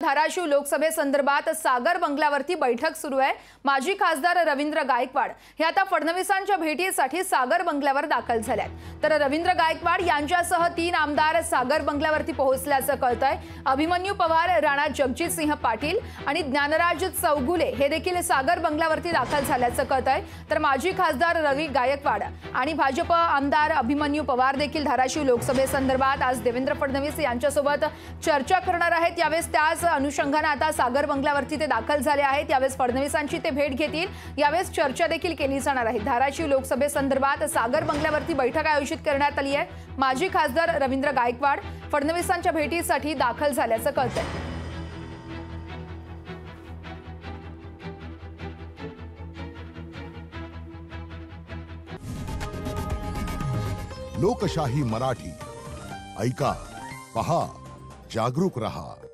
धाराशिव लोकसभेसंदर्भात सागर बंगल्यावरती बैठक सुरू आहे। माजी खासदार रवींद्र गायकवाड हे आता फडणवीसांच्या भेटीसाठी सागर बंगल्यावर दाखल झालेत। तर रवींद्र गायकवाड यांच्यासह 3 आमदार सागर बंगल्यावरती पोहोचल्याचं कळतंय। अभिमन्यू पवार, राणा जगजितसिंह पाटील आणि ज्ञानराज चौगुले हे देखील सागर बंगल्यावरती दाखल झाल्याचं कळतंय। तर माजी खासदार रवी गायकवाड आणि भाजप आमदार अभिमन्यू पवार देखील धाराशिव लोकसभेसंदर्भात आज देवेंद्र फडणवीस यांच्यासोबत चर्चा करणार आहेत। यावेळेस त्याच अनुषंगाने आता सागर बंगल्यावरती ते दाखल झाले आहेत। यावेळेस फडणवीसांची ते भेट घेतील। यावेळेस चर्चा देखील केली जाणार आहे। धाराशिव लोकसभेसंदर्भात सागर बंगल्यावरती बैठक आयोजित करण्यात आली आहे। माजी खासदार रवींद्र गायकवाड फडणवीसांच्या भेटीसाठी दाखल झाल्याचं कळतंय। लोकशाही मराठी ऐका, पहा, जागरूक रहा।